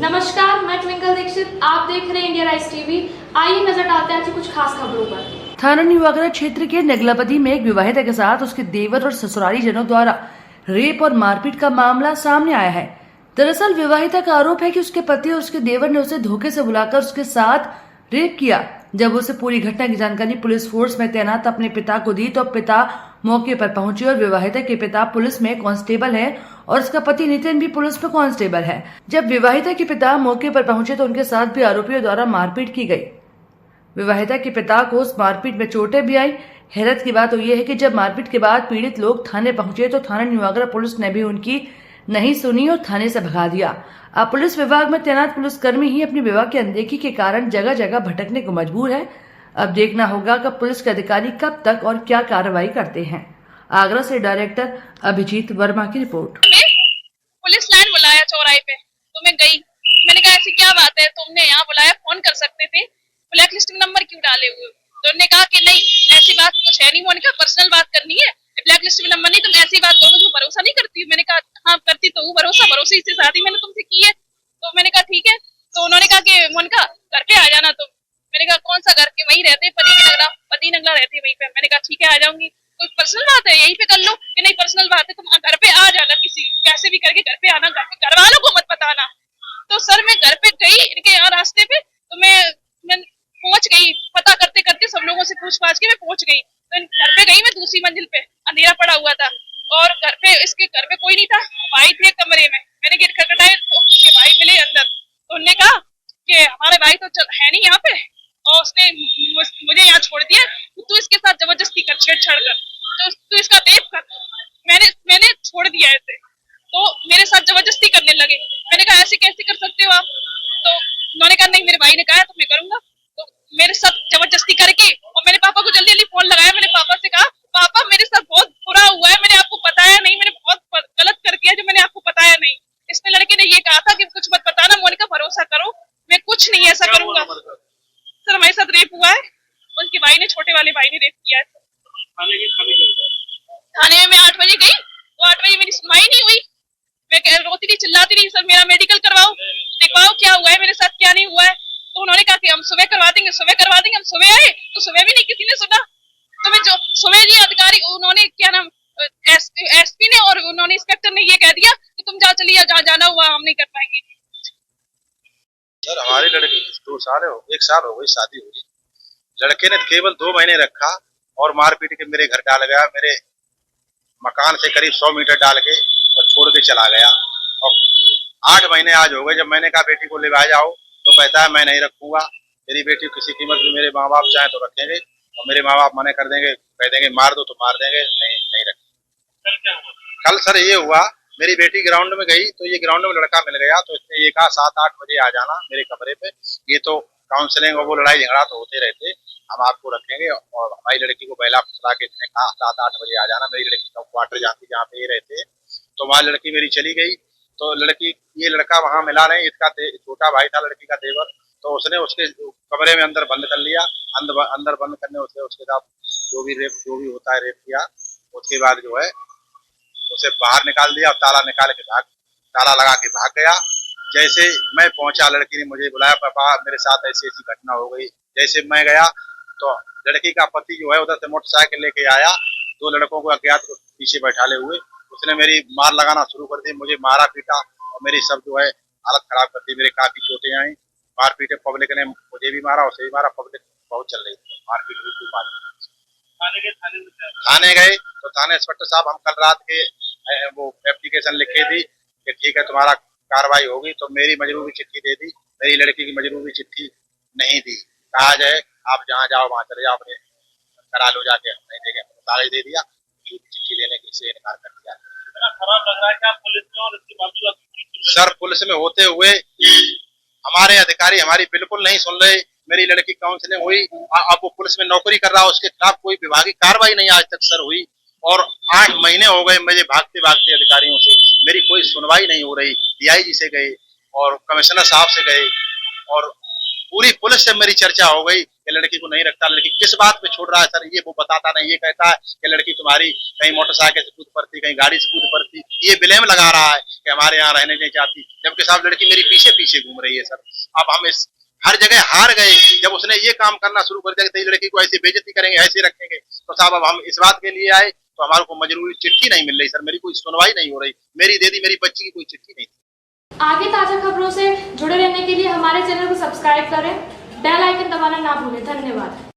नमस्कार, मैं ट्विंकल दीक्षित। आप देख रहे हैं इंडिया राइस टीवी। आइए नजर डालते हैं आज की कुछ खास खबरों पर। थाना न्यूआगरा क्षेत्र के नगलापति में एक विवाहिता के साथ उसके देवर और ससुराली जनों द्वारा रेप और मारपीट का मामला सामने आया है। दरअसल विवाहिता का आरोप है कि उसके पति और उसके देवर ने उसे धोखे से बुलाकर उसके साथ रेप किया। जब उसे पूरी घटना की जानकारी पुलिस फोर्स में तैनात अपने पिता को दी तो पिता मौके पर पहुंचे और विवाहिता के पिता पुलिस में कांस्टेबल है और उसका पति नितिन भी पुलिस में कांस्टेबल है। जब विवाहिता के पिता मौके पर पहुंचे तो उनके साथ भी आरोपियों द्वारा मारपीट की गई। विवाहिता के पिता को उस मारपीट में चोटें भी आई। हैरत की बात तो यह है कि जब मारपीट के बाद पीड़ित लोग थाने पहुंचे तो थाना न्यूआगरा पुलिस ने भी उनकी नहीं सुनी और थाने से भगा दिया। अब पुलिस विभाग में तैनात पुलिसकर्मी ही अपनी विभाग की अनदेखी के कारण जगह जगह भटकने को मजबूर है। अब देखना होगा कि पुलिस के अधिकारी कब तक और क्या कार्रवाई करते हैं। आगरा से डायरेक्टर अभिजीत वर्मा की रिपोर्ट। पुलिस लाइन बुलाया चौराहे पे, तो मैं गई। मैंने कहा ऐसी क्या बात है, तुमने यहाँ बुलाया, फोन कर सकते थे, ब्लैक लिस्टिंग नंबर क्यों डाले हुए? तो उन्होंने कहा कि नहीं ऐसी बात कुछ है नहीं। मैंने कहा पर्सनल बात करनी है, ब्लैक लिस्टिंग नंबर नहीं, तुम ऐसी बात करो जो भरोसा नहीं करती। मैंने कहा हाँ करती तो हूँ भरोसा, भरोसे से शादी मैंने तुमसे की है। तो मैंने कहा ठीक है। तो उन्होंने कहा कि मोनिका घर पे आ जाना तुम। मैंने कहा कौन सा घर के, वहीं रहते पति नगला रहते वहीं पे। मैंने कहा ठीक है आ जाऊंगी। कोई पर्सनल बात है यहीं पे कर लो कि नहीं पर्सनल बात है, तुम घर पे आ जाना, किसी कैसे भी करके घर पे आना, घर वालों को मत बताना। तो सर मैं घर पे गई इनके यहाँ रास्ते पे, तो मैं पहुंच गई। पता करते करते सब लोगों से पूछ पाछ के मैं पहुंच गई। तो घर पे गई मैं, दूसरी मंजिल पे अंधेरा पड़ा हुआ था और घर पे इसके घर पे कोई नहीं था। भाई थे कमरे में। मैंने गेट खटखटाया तो उनके भाई मिले अंदर। तो उन्होंने कहा कि हमारे भाई तो है नहीं यहाँ पे और उसने मुझे यहाँ छोड़ दिया, तू इसके साथ जबरदस्ती कर, छेड़छाड़ कर, तो तू इसका रेप कर। मैंने छोड़ दिया ऐसे, तो मेरे साथ जबरदस्ती करने लगे। मैंने कहा ऐसे कैसे कर सकते हो आप? तो उन्होंने कहा नहीं मेरे भाई ने कहा तो मैं करूंगा। तो मेरे साथ जबरदस्ती करके, और मैंने पापा को जल्दी जल्दी फोन लगाया। मैंने पापा से कहा पापा मेरे साथ बहुत बुरा हुआ है, मैंने आपको बताया नहीं, मैंने बहुत गलत कर दिया जो मैंने आपको बताया नहीं। इसमें लड़के ने ये कहा था कि कुछ मत बताना, मोनिका भरोसा करो, मैं कुछ नहीं ऐसा करूंगा। सर हमारे साथ रेप हुआ है, उनके भाई ने, छोटे वाले भाई ने रेप किया है। थाने में मैं 8 बजे गई तो 8 बजे मेरी सुनवाई नहीं हुई। मैं रोती रही, चिल्लाती रही, सर मेरा मेडिकल करवाओ, दिखवाओ क्या हुआ है मेरे साथ, क्या नहीं हुआ है। तो उन्होंने कहा कि हम सुबह करवा देंगे, सुबह करवा देंगे। हम सुबह आए तो सुबह भी नहीं किसी ने सुना। तो मैं जो सुबह जी अधिकारी, उन्होंने क्या नाम, एसपी ने और उन्होंने इंस्पेक्टर ने ये कह दिया कि तुम जाओ, चलिए जहाँ जाना हुआ, हम नहीं कर पाएंगे। सर हमारी लड़की 2 साल हो, 1 साल हो गई शादी हुई। लड़के ने केवल 2 महीने रखा और मार पीट के मेरे घर डाल गया, मेरे मकान से करीब 100 मीटर डाल के और छोड़ के चला गया। और 8 महीने आज हो गए। जब मैंने कहा बेटी को ले आ जाओ तो कहता है मैं नहीं रखूंगा, मेरी बेटी किसी कीमत में मेरे माँ बाप चाहे तो रखेंगे और मेरे माँ बाप मना कर देंगे, कह देंगे मार दो तो मार देंगे, नहीं रखेंगे। कल सर ये हुआ, मेरी बेटी ग्राउंड में गई तो ये ग्राउंड में लड़का मिल गया, तो इसने ये कहा 7-8 बजे आ जाना मेरे कमरे पे। ये तो काउंसलिंग और वो लड़ाई झगड़ा तो होते रहते, हम आपको रखेंगे। और हमारी लड़की को बहला फुसला के इसने कहा 7-8 बजे आ जाना। मेरी लड़की का क्वार्टर जानती जहाँ पे ये रहते, तो वहाँ लड़की मेरी चली गई। तो ये लड़का वहाँ मिला नहीं, इसका छोटा भाई था लड़की का देवर, तो उसने उसके कमरे में अंदर बंद कर लिया। अंदर बंद करने उसके साथ जो भी होता है रेप किया। उसके बाद जो है उसे बाहर निकाल दिया और ताला लगा के भाग गया। जैसे मैं पहुंचा लड़की ने मुझे बुलाया, पापा मेरे साथ ऐसी ऐसी घटना हो गई। जैसे मैं गया तो लड़की का पति जो है उधर से मोटरसाइकिल लेके आया, 2 लड़कों को अज्ञात पीछे बैठाले हुए। उसने मेरी मार लगाना शुरू कर दी, मुझे मारा पीटा और मेरी सब जो है हालत खराब कर दी। मेरे काफी चोटें आई, मार पीटे। पब्लिक ने मुझे भी मारा, उसे भी मारा। पब्लिक बहुत चल रही थी, मारपीट हुई खूब मार। थाने गए तो थाने इंस्पेक्टर साहब हम कल रात के वो एप्लीकेशन लिखे थी कि ठीक है तुम्हारा कार्रवाई होगी, तो मेरी मजबूरी चिट्ठी दे दी। मेरी लड़की की मजबूरी चिट्ठी नहीं दी। कहा जाए आप जहाँ जाओ वहाँ चले जाओ, अपने करा लो जाके, हम नहीं देंगे, कागज दे दिया, चिट्ठी लेने की से इनकार कर दिया। खराब लग रहा है कि आप पुलिस में और इसके बावजूद सर पुलिस में होते हुए हमारे अधिकारी हमारी बिल्कुल नहीं सुन रहे। मेरी लड़की काउंसलिंग हुई, अब वो पुलिस में नौकरी कर रहा है, उसके खिलाफ कोई विभागीय कार्रवाई नहीं आज तक सर हुई। और 8 महीने हो गए मुझे भागते भागते अधिकारियों से, मेरी कोई सुनवाई नहीं हो रही। डीआईजी से गए और कमिश्नर साहब से गए और पूरी पुलिस से मेरी चर्चा हो गई कि लड़की को नहीं रखता, लड़की किस बात पे छोड़ रहा है सर, ये वो बताता नहीं, ये कहता है कि लड़की तुम्हारी कहीं मोटरसाइकिल से कूद पड़ती, कहीं गाड़ी से कूद पड़ती, ये ब्लेम लगा रहा है कि हमारे यहाँ रहने नहीं चाहती, जबकि साहब लड़की मेरी पीछे पीछे घूम रही है सर। अब हम इस हर जगह हार गए, जब उसने ये काम करना शुरू कर दिया कि लड़की को ऐसे बेइज्जती करेंगे, ऐसे रखेंगे, तो साहब अब हम इस बात के लिए आए तो हमारे को मजबूरी चिट्ठी नहीं मिल रही सर, मेरी कोई सुनवाई नहीं हो रही, मेरी दे दी, मेरी बच्ची की कोई चिट्ठी नहीं। आगे ताजा खबरों से जुड़े रहने के लिए हमारे चैनल को सब्सक्राइब करें, बेल आइकन दबाना ना भूलें। धन्यवाद।